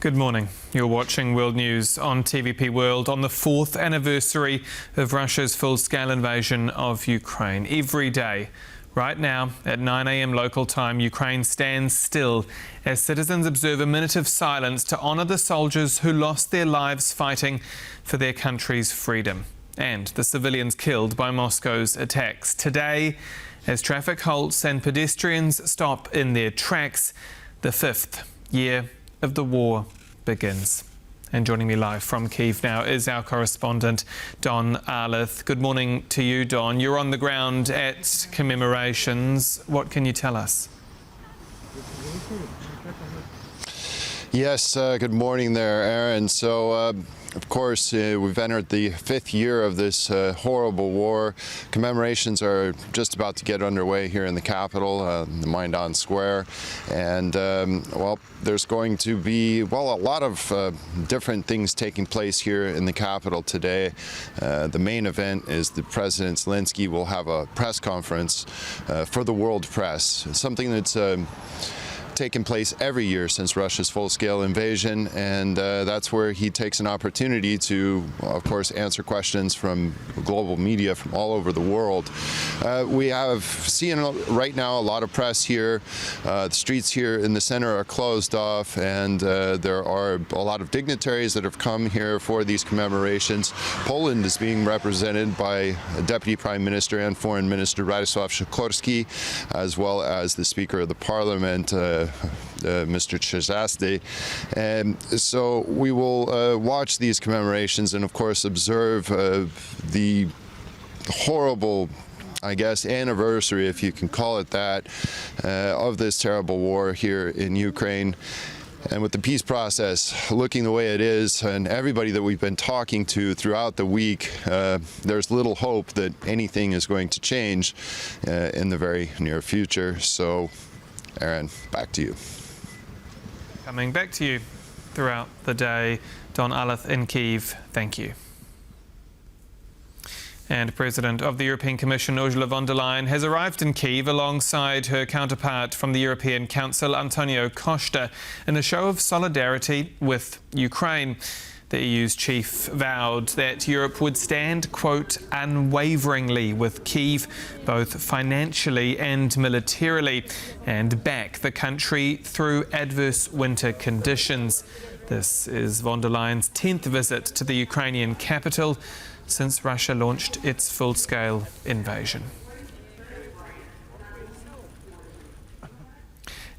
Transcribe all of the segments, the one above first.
Good morning. You're watching World News on TVP World on the 4th anniversary of Russia's full-scale invasion of Ukraine. Every day, right now, at 9 a.m. local time, Ukraine stands still as citizens observe a minute of silence to honour the soldiers who lost their lives fighting for their country's freedom and the civilians killed by Moscow's attacks. Today, as traffic halts and pedestrians stop in their tracks, the 5th year of the war begins. And joining me live from Kyiv now is our correspondent, Don Arleth. Good morning to you, Don. You're on the ground at Commemorations. What can you tell us? Yes, good morning there, Aaron. So, of course, we've entered the 5th year of this horrible war. Commemorations are just about to get underway here in the capital, the Maidan Square. And, well, there's going to be, well, a lot of different things taking place here in the capital today. The main event is the President Zelenskyy will have a press conference for the world press, something that's taken place every year since Russia's full-scale invasion, and that's where he takes an opportunity to, of course, answer questions from global media from all over the world. We have seen right now a lot of press here. The streets here in the center are closed off, and there are a lot of dignitaries that have come here for these commemorations. Poland is being represented by Deputy Prime Minister and Foreign Minister Radosław Sikorski, as well as the Speaker of the Parliament, Mr. Czezasty. And so we will watch these commemorations and, of course, observe the horrible, I guess, anniversary, if you can call it that, of this terrible war here in Ukraine. And with the peace process looking the way it is, and everybody that we've been talking to throughout the week, there's little hope that anything is going to change in the very near future. So, Aaron, back to you. Coming back to you throughout the day, Don Arleth in Kyiv. Thank you. And President of the European Commission Ursula von der Leyen has arrived in Kyiv alongside her counterpart from the European Council, António Costa, in a show of solidarity with Ukraine. The EU's chief vowed that Europe would stand, quote, unwaveringly with Kyiv, both financially and militarily, and back the country through adverse winter conditions. This is von der Leyen's 10th visit to the Ukrainian capital since Russia launched its full-scale invasion.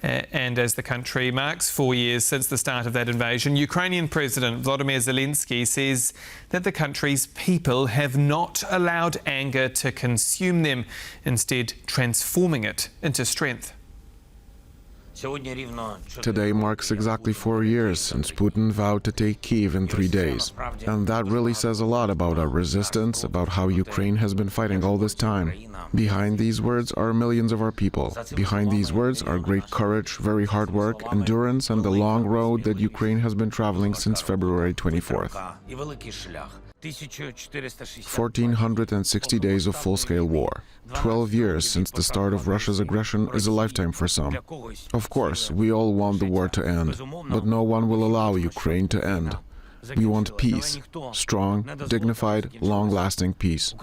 And as the country marks 4 years since the start of that invasion, Ukrainian President Volodymyr Zelenskyy says that the country's people have not allowed anger to consume them, instead transforming it into strength. Today marks exactly 4 years since Putin vowed to take Kyiv in 3 days. And that really says a lot about our resistance, about how Ukraine has been fighting all this time. Behind these words are millions of our people. Behind these words are great courage, very hard work, endurance, and the long road that Ukraine has been traveling since February 24th. 1,460 days of full-scale war. 12 years since the start of Russia's aggression is a lifetime for some. Of course, we all want the war to end, but no one will allow Ukraine to end. We want peace, strong, dignified, long-lasting peace.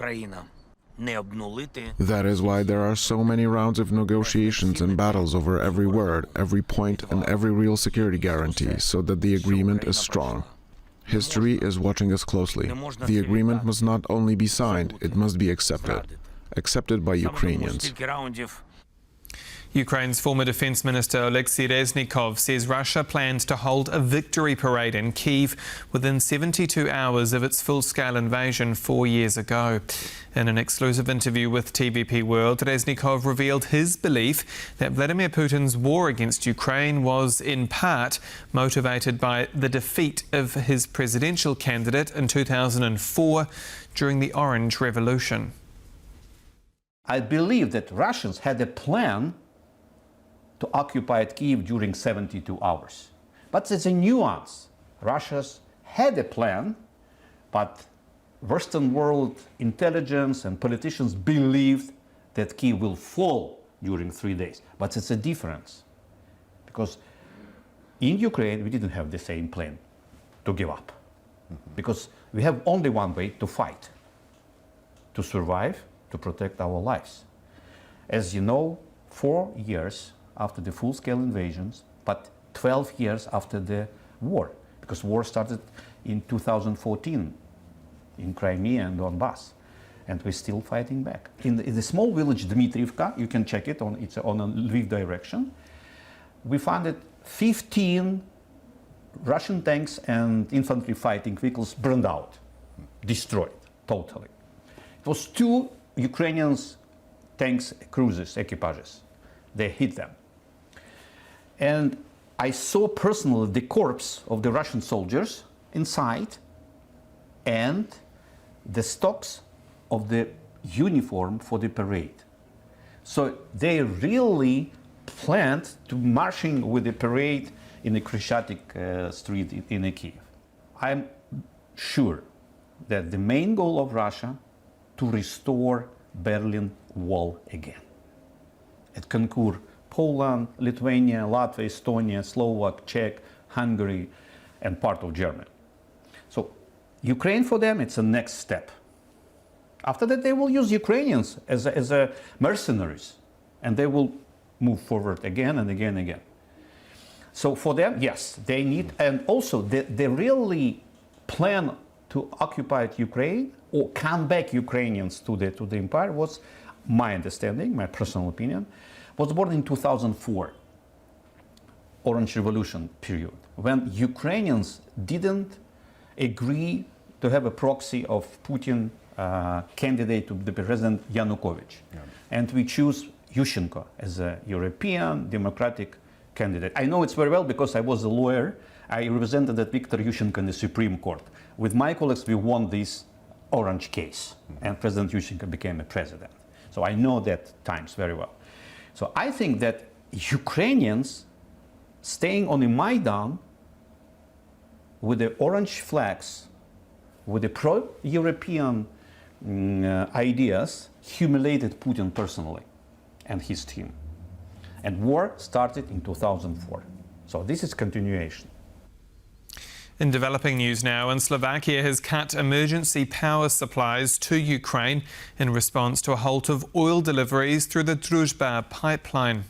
That is why there are so many rounds of negotiations and battles over every word, every point, and every real security guarantee, so that the agreement is strong. History is watching us closely. The agreement must not only be signed, it must be accepted by Ukrainians. Ukraine's former Defence Minister Oleksiy Reznikov says Russia plans to hold a victory parade in Kyiv within 72 hours of its full-scale invasion 4 years ago. In an exclusive interview with TVP World, Reznikov revealed his belief that Vladimir Putin's war against Ukraine was in part motivated by the defeat of his presidential candidate in 2004 during the Orange Revolution. I believe that Russians had a plan to occupy Kyiv during 72 hours. But there's a nuance. Russians had a plan, but Western world intelligence and politicians believed that Kyiv will fall during 3 days. But it's a difference, because in Ukraine, we didn't have the same plan to give up. Because we have only one way to fight, to survive, to protect our lives. As you know, 4 years after the full-scale invasions, but 12 years after the war, because war started in 2014 in Crimea and Donbass, and we're still fighting back. In the small village Dmitriivka, you can check it, it's on a Lviv direction, we found 15 Russian tanks and infantry fighting vehicles burned out, destroyed totally. It was 2 Ukrainian tanks, cruisers, equipages. They hit them. And I saw personally the corpse of the Russian soldiers inside and the stocks of the uniform for the parade. So they really planned to marching with the parade in the Krещатик street in Kyiv. I'm sure that the main goal of Russia to restore Berlin Wall again. It conquer Poland, Lithuania, Latvia, Estonia, Slovak, Czech, Hungary, and part of Germany. So Ukraine for them, it's a next step. After that, they will use Ukrainians as mercenaries, and they will move forward again and again and again. So for them, yes, they need, and also they really plan to occupy Ukraine or come back Ukrainians to the empire was my understanding, my personal opinion, was born in 2004, Orange Revolution period, when Ukrainians didn't agree to have a proxy of Putin candidate to the President Yanukovych. Yeah. And we choose Yushchenko as a European democratic candidate. I know it's very well because I was a lawyer. I represented that Viktor Yushchenko in the Supreme Court. With my colleagues, we won this Orange case, and President Yushchenko became a president. So I know that times very well. So I think that Ukrainians staying on the Maidan with the orange flags, with the pro-European ideas, humiliated Putin personally and his team. And war started in 2004. So this is continuation. In developing news now, and Slovakia has cut emergency power supplies to Ukraine in response to a halt of oil deliveries through the Druzhba pipeline.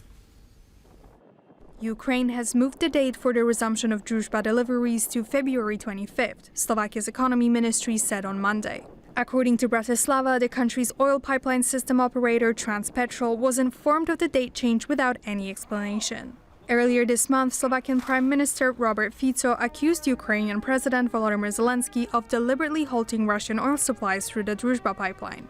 Ukraine has moved the date for the resumption of Druzhba deliveries to February 25th, Slovakia's economy ministry said on Monday. According to Bratislava, the country's oil pipeline system operator Transpetrol was informed of the date change without any explanation. Earlier this month, Slovakian Prime Minister Robert Fico accused Ukrainian President Volodymyr Zelenskyy of deliberately halting Russian oil supplies through the Druzhba pipeline.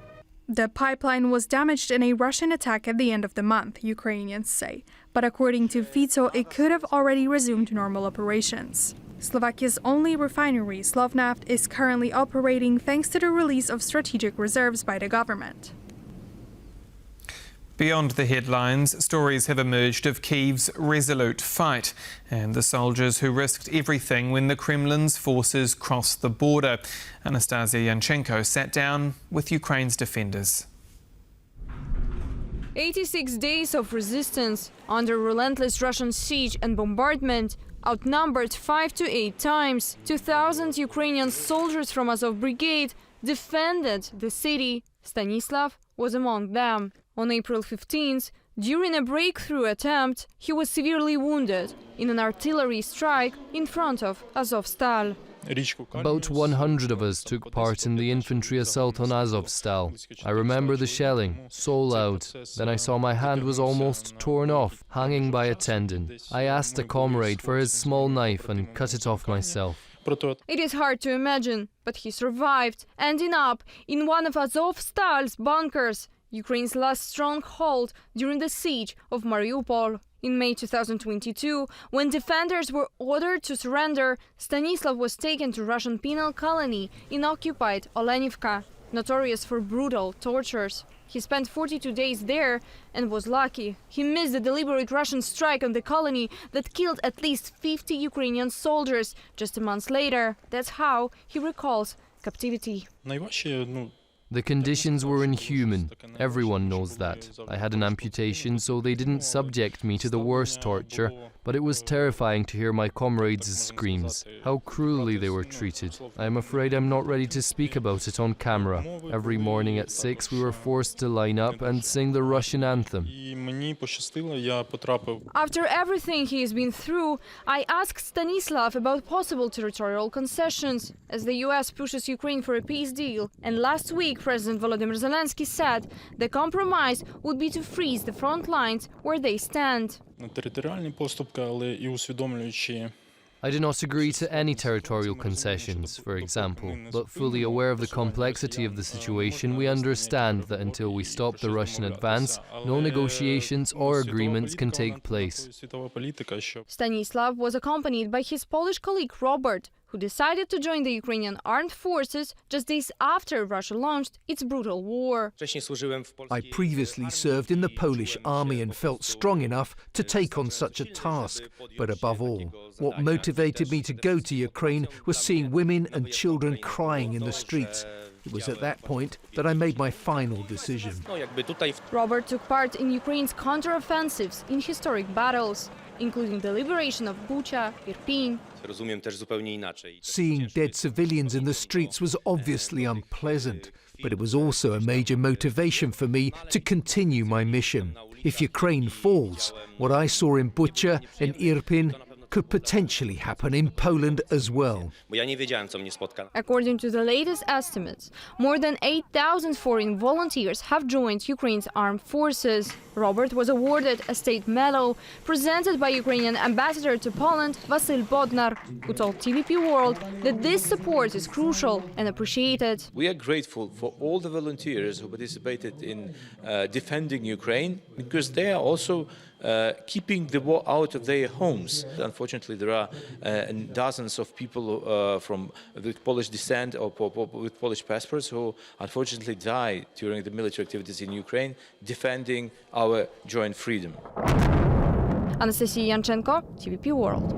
The pipeline was damaged in a Russian attack at the end of the month, Ukrainians say, but according to Fico, it could have already resumed normal operations. Slovakia's only refinery, Slovnaft, is currently operating thanks to the release of strategic reserves by the government. Beyond the headlines, stories have emerged of Kyiv's resolute fight and the soldiers who risked everything when the Kremlin's forces crossed the border. Anastasia Yanchenko sat down with Ukraine's defenders. 86 days of resistance under relentless Russian siege and bombardment, outnumbered 5 to 8 times, 2,000 Ukrainian soldiers from Azov Brigade defended the city. Stanislav was among them. On April 15th, during a breakthrough attempt, he was severely wounded in an artillery strike in front of Azovstal. About 100 of us took part in the infantry assault on Azovstal. I remember the shelling, so loud. Then I saw my hand was almost torn off, hanging by a tendon. I asked a comrade for his small knife and cut it off myself. It is hard to imagine, but he survived, ending up in one of Azovstal's bunkers, Ukraine's last stronghold during the siege of Mariupol. In May 2022, when defenders were ordered to surrender, Stanislav was taken to Russian penal colony in occupied Olenivka, notorious for brutal tortures. He spent 42 days there and was lucky. He missed the deliberate Russian strike on the colony that killed at least 50 Ukrainian soldiers just a month later. That's how he recalls captivity. The conditions were inhuman. Everyone knows that. I had an amputation, so they didn't subject me to the worst torture, but it was terrifying to hear my comrades' screams, how cruelly they were treated. I am afraid I'm not ready to speak about it on camera. Every morning at 6 we were forced to line up and sing the Russian anthem. After everything he has been through, I asked Stanislav about possible territorial concessions, as the US pushes Ukraine for a peace deal. And last week, President Volodymyr Zelenskyy said the compromise would be to freeze the front lines where they stand. I do not agree to any territorial concessions, for example, but fully aware of the complexity of the situation, we understand that until we stop the Russian advance, no negotiations or agreements can take place. Stanislav was accompanied by his Polish colleague Robert, who decided to join the Ukrainian armed forces just days after Russia launched its brutal war. I previously served in the Polish army and felt strong enough to take on such a task. But above all, what motivated me to go to Ukraine was seeing women and children crying in the streets. It was at that point that I made my final decision. Robert took part in Ukraine's counter-offensives in historic battles, including the liberation of Bucha, Irpin. Seeing dead civilians in the streets was obviously unpleasant, but it was also a major motivation for me to continue my mission. If Ukraine falls, what I saw in Bucha and Irpin could potentially happen in Poland as well. According to the latest estimates, more than 8,000 foreign volunteers have joined Ukraine's armed forces. Robert was awarded a state medal presented by Ukrainian ambassador to Poland, Vasyl Bodnar, who told TVP World that this support is crucial and appreciated. We are grateful for all the volunteers who participated in defending Ukraine, because they are also keeping the war out of their homes. Unfortunately, there are dozens of people with Polish descent or with Polish passports who unfortunately died during the military activities in Ukraine, defending our joint freedom. Anastasia Yanchenko, TVP World.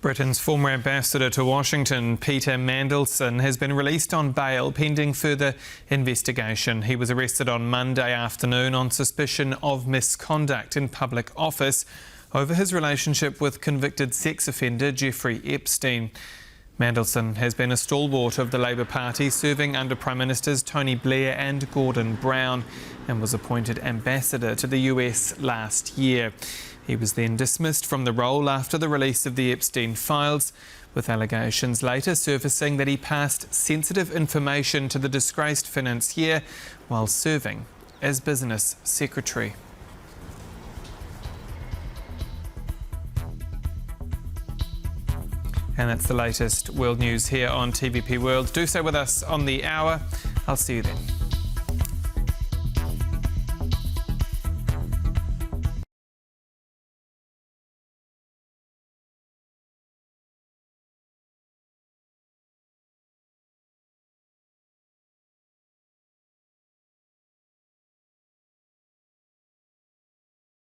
Britain's former ambassador to Washington, Peter Mandelson, has been released on bail pending further investigation. He was arrested on Monday afternoon on suspicion of misconduct in public office over his relationship with convicted sex offender Jeffrey Epstein. Mandelson has been a stalwart of the Labour Party, serving under Prime Ministers Tony Blair and Gordon Brown, and was appointed ambassador to the US last year. He was then dismissed from the role after the release of the Epstein files, with allegations later surfacing that he passed sensitive information to the disgraced financier while serving as business secretary. And that's the latest world news here on TVP World. Do stay with us on the hour. I'll see you then.